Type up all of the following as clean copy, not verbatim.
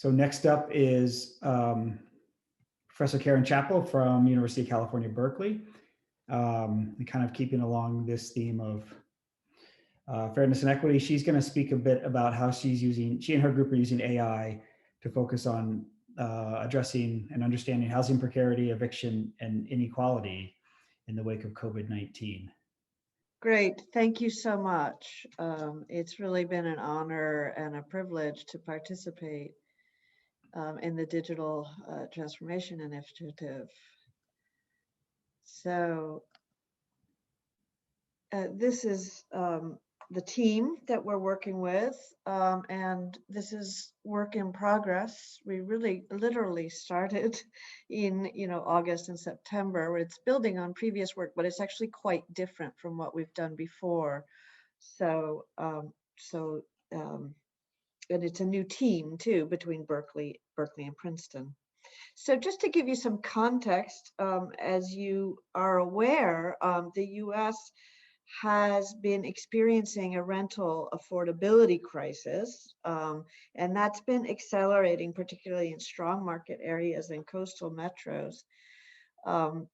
So next up is Professor Karen Chapple from University of California, Berkeley, and kind of keeping along this theme of fairness and equity. She's going to speak a bit about how she and her group are using AI to focus on addressing and understanding housing precarity, eviction, and inequality in the wake of COVID-19. Great, thank you so much. It's really been an honor and a privilege to participate in the Digital Transformation Initiative. So this is the team that we're working with, and this is work in progress. We really literally started in August and September. It's building on previous work, but it's actually quite different from what we've done before. So and it's a new team too between Berkeley and Princeton. So just to give you some context, as you are aware, the U.S. has been experiencing a rental affordability crisis, and that's been accelerating, particularly in strong market areas and coastal metros. The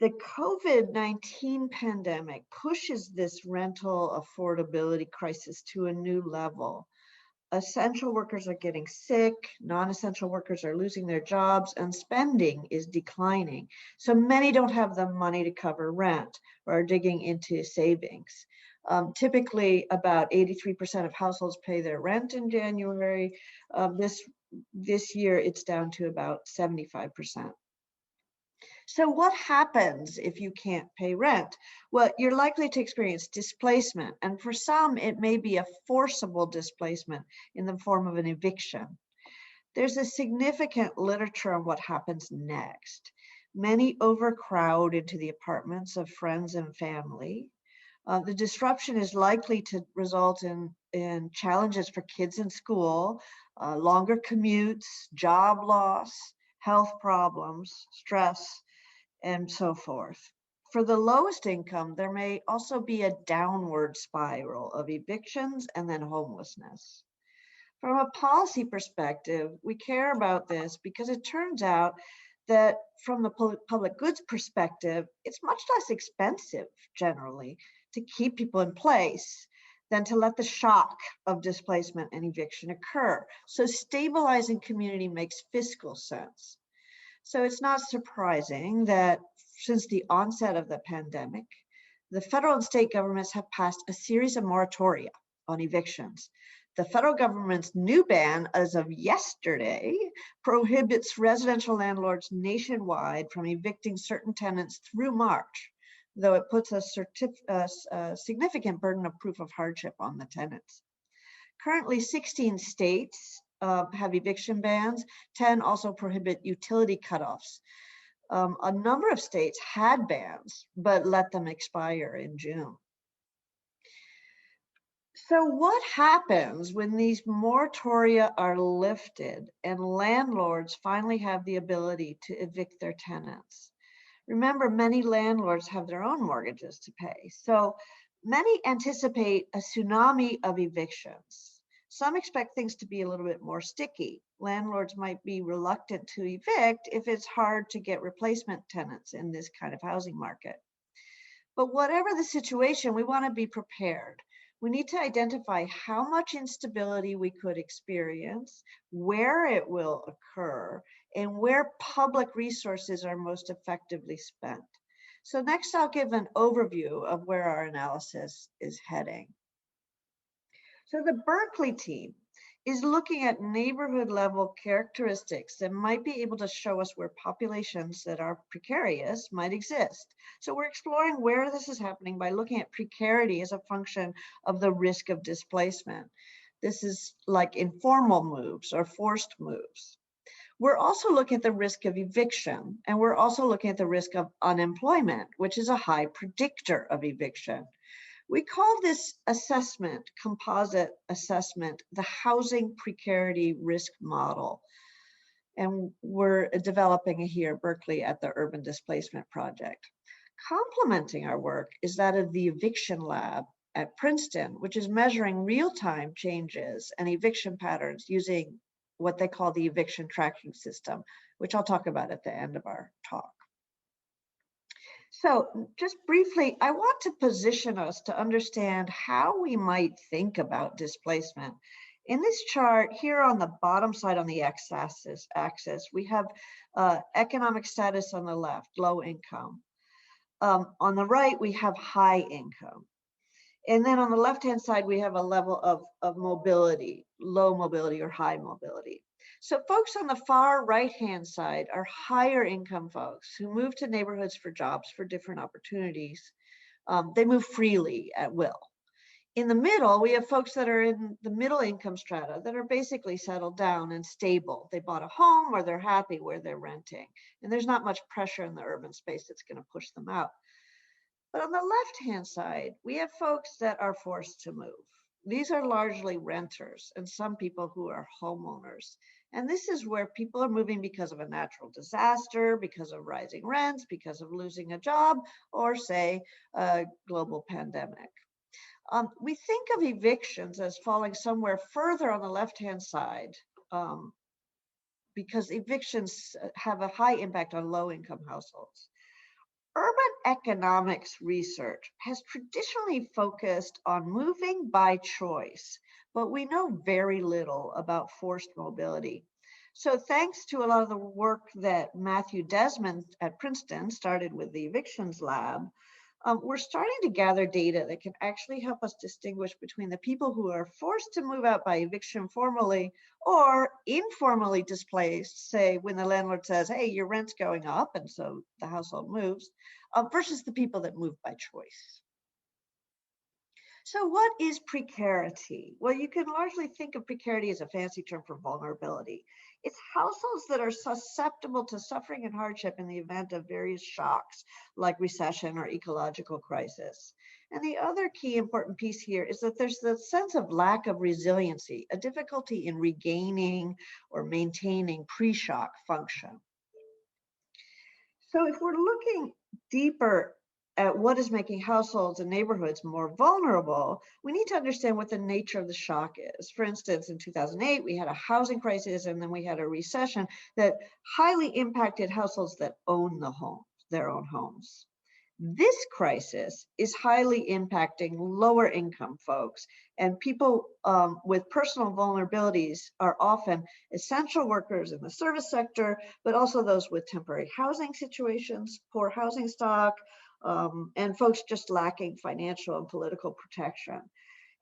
COVID-19 pandemic pushes this rental affordability crisis to a new level. Essential workers are getting sick, non-essential workers are losing their jobs, and spending is declining. So many don't have the money to cover rent or are digging into savings. Typically, about 83% of households pay their rent in January. This year, it's down to about 75%. So what happens if you can't pay rent? Well, you're likely to experience displacement, and for some, it may be a forcible displacement in the form of an eviction. There's a significant literature on what happens next. Many overcrowd into the apartments of friends and family. The disruption is likely to result in challenges for kids in school, longer commutes, job loss, health problems, stress, and so forth. For the lowest income, there may also be a downward spiral of evictions and then homelessness. From a policy perspective, we care about this because it turns out that from the public goods perspective, it's much less expensive generally to keep people in place than to let the shock of displacement and eviction occur. So stabilizing community makes fiscal sense. So it's not surprising that since the onset of the pandemic, the federal and state governments have passed a series of moratoria on evictions. The federal government's new ban, as of yesterday, prohibits residential landlords nationwide from evicting certain tenants through March, though it puts a significant burden of proof of hardship on the tenants. Currently, 16 states have eviction bans. 10 also prohibit utility cutoffs. A number of states had bans, but let them expire in June. So what happens when these moratoria are lifted and landlords finally have the ability to evict their tenants? Remember, many landlords have their own mortgages to pay. So many anticipate a tsunami of evictions. Some expect things to be a little bit more sticky. Landlords might be reluctant to evict if it's hard to get replacement tenants in this kind of housing market. But whatever the situation, we want to be prepared. We need to identify how much instability we could experience, where it will occur, and where public resources are most effectively spent. So next, I'll give an overview of where our analysis is heading. So the Berkeley team is looking at neighborhood level characteristics that might be able to show us where populations that are precarious might exist. So we're exploring where this is happening by looking at precarity as a function of the risk of displacement. This is like informal moves or forced moves. We're also looking at the risk of eviction, and we're also looking at the risk of unemployment, which is a high predictor of eviction. We call this assessment, composite assessment, the housing precarity risk model. And we're developing it here at Berkeley at the Urban Displacement Project. Complementing our work is that of the Eviction Lab at Princeton, which is measuring real-time changes and eviction patterns using what they call the eviction tracking system, which I'll talk about at the end of our talk. So just briefly, I want to position us to understand how we might think about displacement. In this chart here on the bottom side on the x-axis, we have economic status on the left, low income. On the right, we have high income. And then on the left-hand side, we have a level of mobility, low mobility or high mobility. So folks on the far right-hand side are higher income folks who move to neighborhoods for jobs, for different opportunities. They move freely at will. In the middle, we have folks that are in the middle income strata that are basically settled down and stable. They bought a home or they're happy where they're renting. And there's not much pressure in the urban space that's going to push them out. But on the left-hand side, we have folks that are forced to move. These are largely renters and some people who are homeowners. And this is where people are moving because of a natural disaster, because of rising rents, because of losing a job, or say a global pandemic. We think of evictions as falling somewhere further on the left-hand side because evictions have a high impact on low-income households. Urban economics research has traditionally focused on moving by choice, but we know very little about forced mobility. So thanks to a lot of the work that Matthew Desmond at Princeton started with the Evictions Lab, we're starting to gather data that can actually help us distinguish between the people who are forced to move out by eviction formally or informally displaced, say when the landlord says, hey, your rent's going up, and so the household moves, versus the people that move by choice. So what is precarity? Well, you can largely think of precarity as a fancy term for vulnerability. It's households that are susceptible to suffering and hardship in the event of various shocks like recession or ecological crisis. And the other key important piece here is that there's the sense of lack of resiliency, a difficulty in regaining or maintaining pre-shock function. So if we're looking deeper at what is making households and neighborhoods more vulnerable, we need to understand what the nature of the shock is. For instance, in 2008, we had a housing crisis and then we had a recession that highly impacted households that own their own homes. This crisis is highly impacting lower income folks, and people with personal vulnerabilities are often essential workers in the service sector, but also those with temporary housing situations, poor housing stock, and folks just lacking financial and political protection.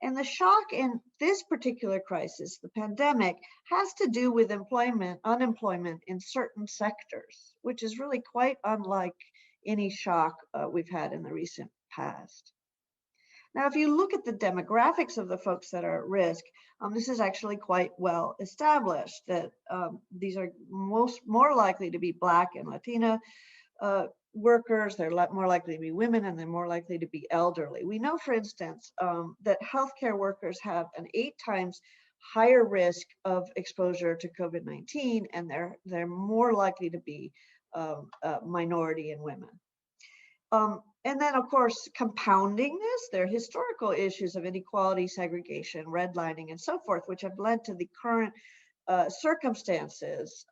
And the shock in this particular crisis, the pandemic, has to do with unemployment in certain sectors, which is really quite unlike any shock we've had in the recent past. Now, if you look at the demographics of the folks that are at risk, this is actually quite well established that these are more likely to be Black and Latina workers, they're more likely to be women, and they're more likely to be elderly. We know, for instance, that healthcare workers have an 8 times higher risk of exposure to COVID-19, and they're more likely to be minority and women. And then, of course, compounding this, there are historical issues of inequality, segregation, redlining, and so forth, which have led to the current circumstances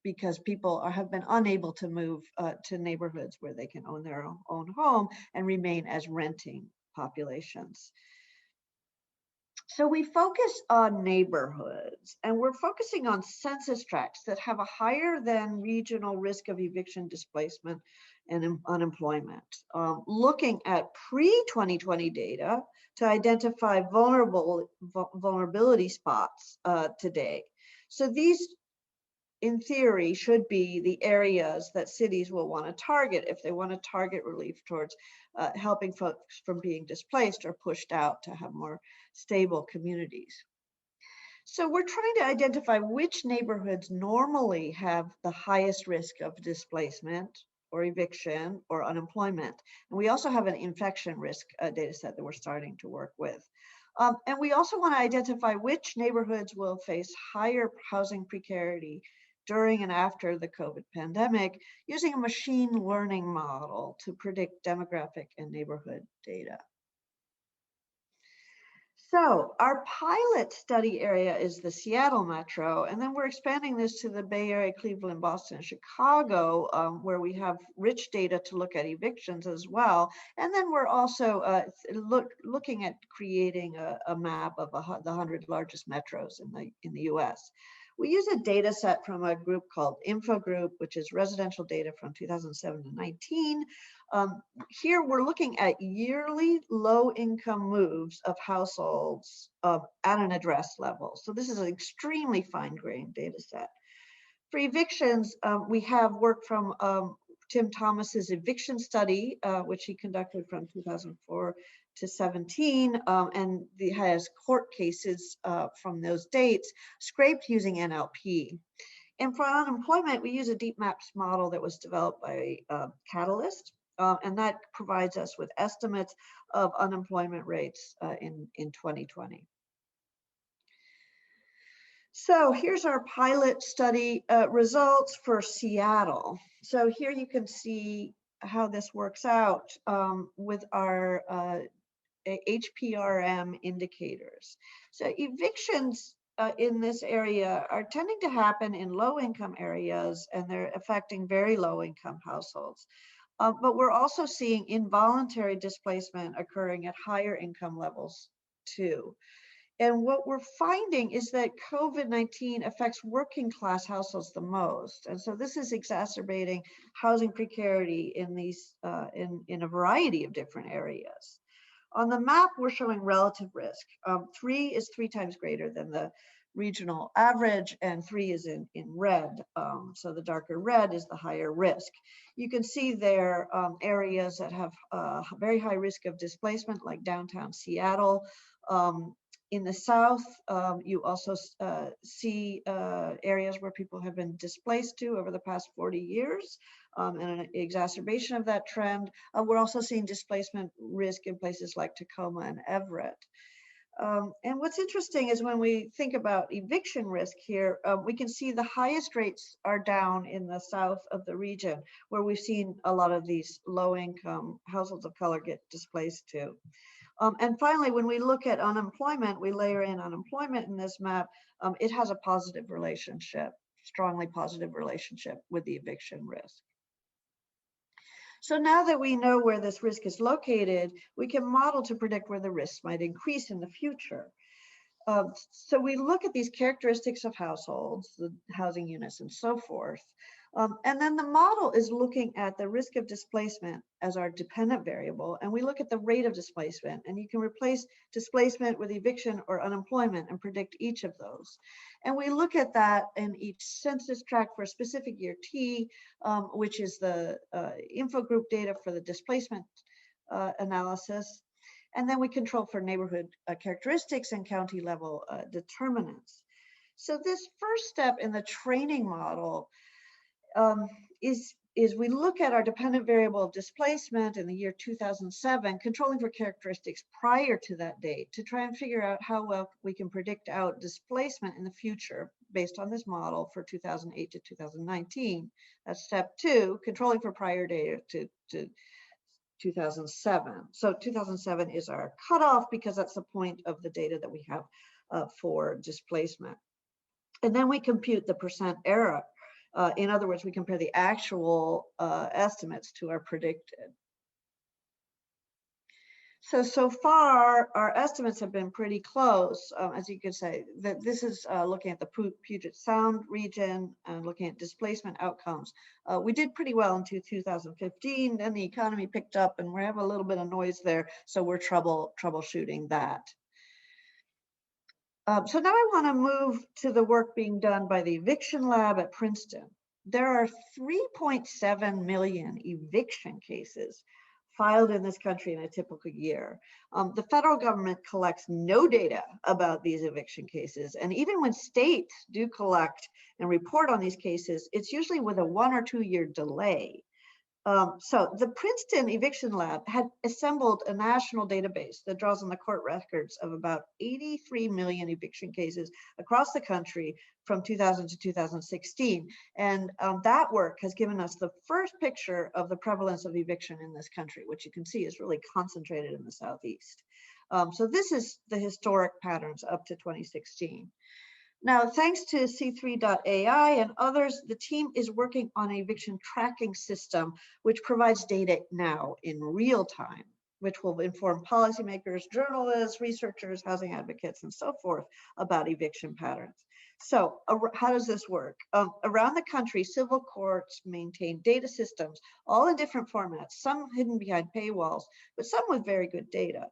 because people have been unable to move to neighborhoods where they can own their own home and remain as renting populations. So we focus on neighborhoods, and we're focusing on census tracts that have a higher than regional risk of eviction displacement and unemployment, looking at pre-2020 data to identify vulnerability spots today. So these, in theory, should be the areas that cities will want to target if they want to target relief towards helping folks from being displaced or pushed out to have more stable communities. So we're trying to identify which neighborhoods normally have the highest risk of displacement or eviction or unemployment. And we also have an infection risk data set that we're starting to work with. And we also want to identify which neighborhoods will face higher housing precarity during and after the COVID pandemic using a machine learning model to predict demographic and neighborhood data. So our pilot study area is the Seattle Metro, and then we're expanding this to the Bay Area, Cleveland, Boston, and Chicago, where we have rich data to look at evictions as well. And then we're also looking at creating a map of the 100 largest metros in the US. We use a data set from a group called InfoGroup, which is residential data from 2007 to 19. Here we're looking at yearly low-income moves of households at an address level. So this is an extremely fine-grained data set. For evictions, we have work from Tim Thomas's eviction study, which he conducted from 2004 to 17, and has court cases from those dates scraped using NLP. And for unemployment, we use a deep maps model that was developed by Catalyst, and that provides us with estimates of unemployment rates in 2020. So here's our pilot study results for Seattle. So here you can see how this works out with our HPRM indicators. So evictions in this area are tending to happen in low-income areas, and they're affecting very low-income households. But we're also seeing involuntary displacement occurring at higher income levels too. And what we're finding is that COVID-19 affects working class households the most. And so this is exacerbating housing precarity in these in a variety of different areas. On the map, we're showing relative risk. 3 is 3 times greater than the regional average, and 3 is in red. So the darker red is the higher risk. You can see there areas that have very high risk of displacement, like downtown Seattle. In the south, you also see areas where people have been displaced to over the past 40 years, and an exacerbation of that trend. We're also seeing displacement risk in places like Tacoma and Everett. And what's interesting is when we think about eviction risk here, we can see the highest rates are down in the south of the region, where we've seen a lot of these low-income households of color get displaced to. And finally, when we look at unemployment, we layer in unemployment in this map. It has a positive relationship, strongly positive relationship with the eviction risk. So now that we know where this risk is located, we can model to predict where the risks might increase in the future. So we look at these characteristics of households, the housing units and so forth. And then the model is looking at the risk of displacement as our dependent variable, and we look at the rate of displacement, and you can replace displacement with eviction or unemployment and predict each of those. And we look at that in each census tract for a specific year T, which is the InfoGroup data for the displacement analysis. And then we control for neighborhood characteristics and county level determinants. So this first step in the training model is we look at our dependent variable of displacement in the year 2007, controlling for characteristics prior to that date to try and figure out how well we can predict out displacement in the future based on this model for 2008 to 2019. That's step 2, controlling for prior data to 2007. So 2007 is our cutoff because that's the point of the data that we have for displacement. And then we compute the percent error. In other words, we compare the actual estimates to our predicted. So far, our estimates have been pretty close, as you could say. That this is looking at the Puget Sound region and looking at displacement outcomes. We did pretty well in 2015, then the economy picked up and we have a little bit of noise there, so we're troubleshooting that. So now I want to move to the work being done by the Eviction Lab at Princeton. There are 3.7 million eviction cases filed in this country in a typical year. The federal government collects no data about these eviction cases. And even when states do collect and report on these cases, it's usually with a 1 or 2 year delay. So the Princeton Eviction Lab had assembled a national database that draws on the court records of about 83 million eviction cases across the country from 2000 to 2016. And that work has given us the first picture of the prevalence of eviction in this country, which you can see is really concentrated in the Southeast. So this is the historic patterns up to 2016. Now, thanks to C3.ai and others, the team is working on an eviction tracking system, which provides data now in real time, which will inform policymakers, journalists, researchers, housing advocates, and so forth about eviction patterns. So how does this work? Around the country, civil courts maintain data systems, all in different formats, some hidden behind paywalls, but some with very good data.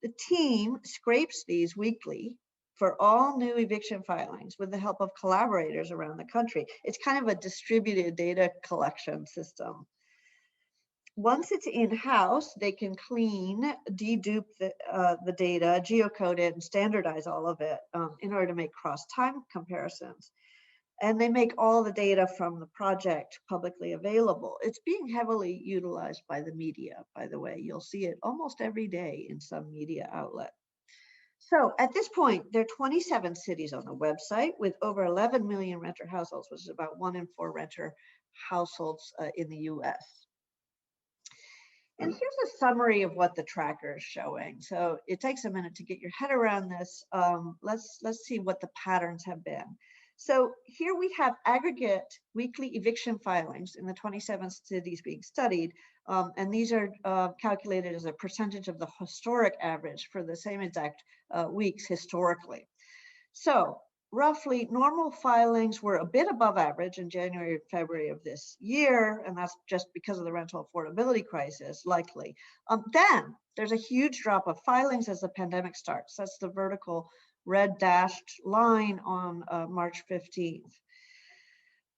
The team scrapes these weekly for all new eviction filings with the help of collaborators around the country. It's kind of a distributed data collection system. Once it's in-house, they can clean, dedupe the data, geocode it, and standardize all of it in order to make cross-time comparisons. And they make all the data from the project publicly available. It's being heavily utilized by the media, by the way. You'll see it almost every day in some media outlet. So at this point, there are 27 cities on the website with over 11 million renter households, which is about 1 in 4 renter households in the US. And here's a summary of what the tracker is showing. So it takes a minute to get your head around this. Let's see what the patterns have been. So here we have aggregate weekly eviction filings in the 27 cities being studied. And these are calculated as a percentage of the historic average for the same exact weeks historically. So roughly normal filings were a bit above average in January and February of this year, and that's just because of the rental affordability crisis, likely. Then there's a huge drop of filings as the pandemic starts. That's the vertical red dashed line on March 15th.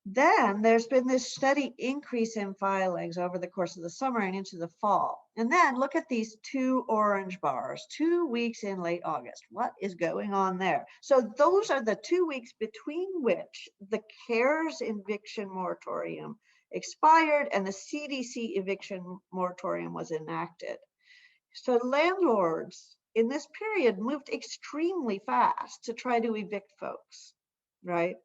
Then there's been this steady increase in filings over the course of the summer and into the fall. And then look at these 2 orange bars, 2 weeks in late August. What is going on there? So those are the 2 weeks between which the CARES eviction moratorium expired and the CDC eviction moratorium was enacted. So landlords in this period moved extremely fast to try to evict folks, right?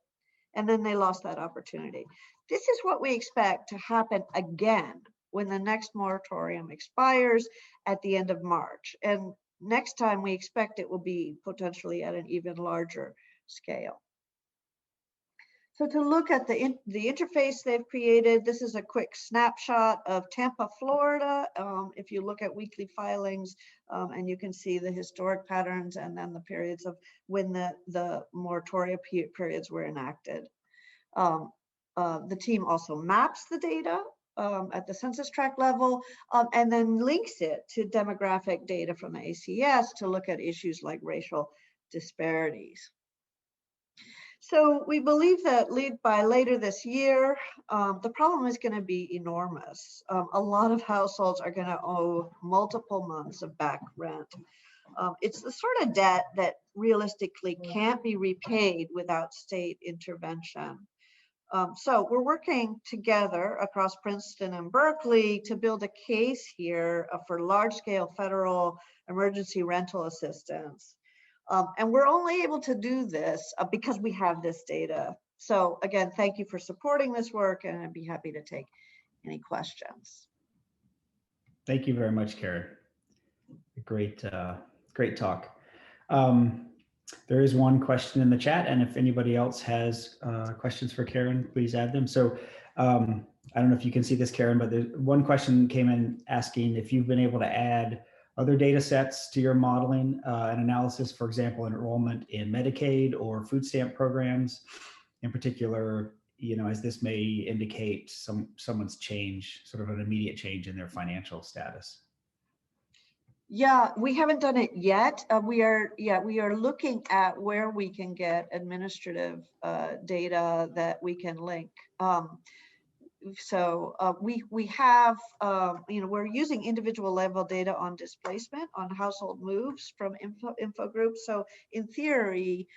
And then they lost that opportunity. This is what we expect to happen again when the next moratorium expires at the end of March. And next time we expect it will be potentially at an even larger scale. So to look at the interface they've created, this is a quick snapshot of Tampa, Florida. If you look at weekly filings, and you can see the historic patterns and then the periods of when the moratoria periods were enacted. The team also maps the data at the census tract level and then links it to demographic data from the ACS to look at issues like racial disparities. So we believe that by later this year, the problem is going to be enormous. A lot of households are going to owe multiple months of back rent. It's the sort of debt that realistically can't be repaid without state intervention. So we're working together across Princeton and Berkeley to build a case here for large-scale federal emergency rental assistance. And we're only able to do this because we have this data. So again, thank you for supporting this work, and I'd be happy to take any questions. Thank you very much, Karen. Great, great talk. There is one question in the chat, and if anybody else has questions for Karen, please add them. So I don't know if you can see this, Karen, but there's one question came in asking if you've been able to add other data sets to your modeling and analysis, for example, enrollment in Medicaid or food stamp programs, in particular, as this may indicate someone's change, sort of an immediate change in their financial status. Yeah, we haven't done it yet. We are looking at where we can get administrative data that we can link. So we have, we're using individual level data on displacement, on household moves from info groups. So in theory,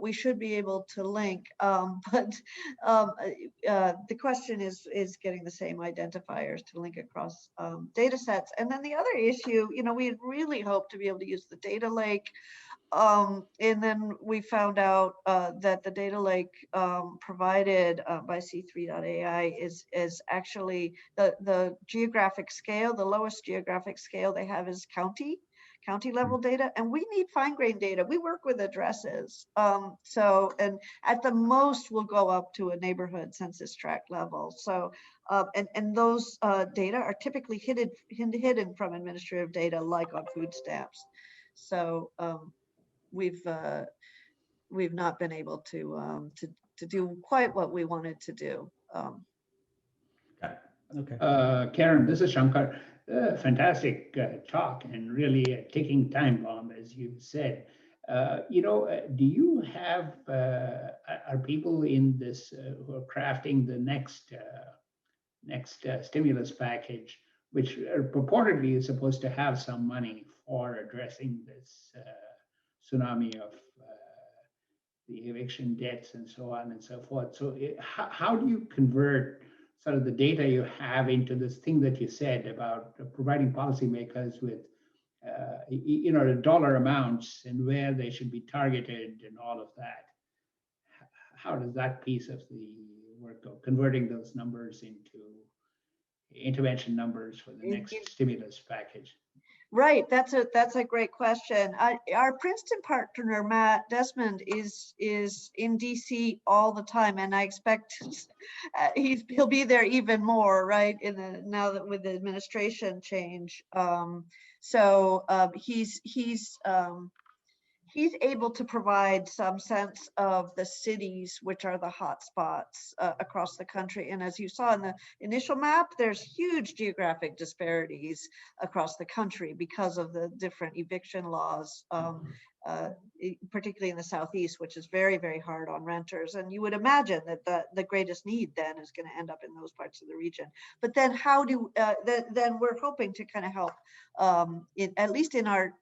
we should be able to link, but the question is getting the same identifiers to link across data sets. And then the other issue, we had really hoped to be able to use the data lake. And then we found out that the data lake provided by C3.ai is actually the geographic scale. The lowest geographic scale they have is county county level data, and we need fine grained data. We work with addresses. And at the most we'll go up to a neighborhood census tract level. So, and those data are typically hidden from administrative data, like on food stamps. So we've not been able to do quite what we wanted to do. Got it. Okay. Karen, this is Shankar. Fantastic talk, and really a ticking time bomb, as you said. Do you have, are people in this who are crafting the next stimulus package, which purportedly is supposed to have some money for addressing this tsunami of the eviction debts and so on and so forth? So how do you convert sort of the data you have into this thing that you said about providing policymakers with, the dollar amounts and where they should be targeted and all of that? How does that piece of the work go, converting those numbers into intervention numbers for the next stimulus package? Right, that's a great question. Our Princeton partner Matt Desmond is in DC all the time, and I expect he'll be there even more, right? Now that with the administration change, he's able to provide some sense of the cities, which are the hot spots across the country. And as you saw in the initial map, there's huge geographic disparities across the country because of the different eviction laws, particularly in the Southeast, which is very, very hard on renters. And you would imagine that the greatest need then is going to end up in those parts of the region. But then then we're hoping to kind of help, at least in our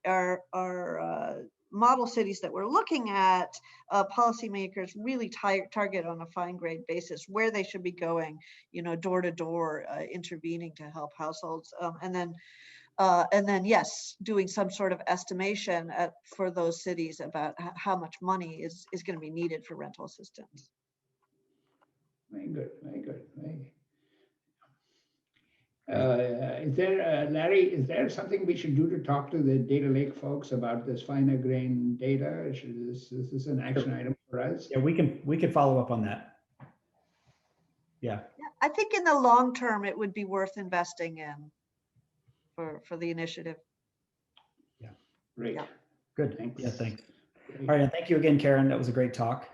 model cities that we're looking at, policymakers really target on a fine grained basis where they should be going, door to door, intervening to help households, and then yes, doing some sort of estimation for those cities about how much money is going to be needed for rental assistance. Very good, very good. Is there, Larry, is there something we should do to talk to the data lake folks about this finer grain data? Is this an action item for us? Yeah, we can follow up on that. Yeah. I think in the long term, it would be worth investing in for the initiative. Yeah. Great. Yeah. Good. Thanks. Yeah, thanks. Great. All right, and thank you again, Karen. That was a great talk.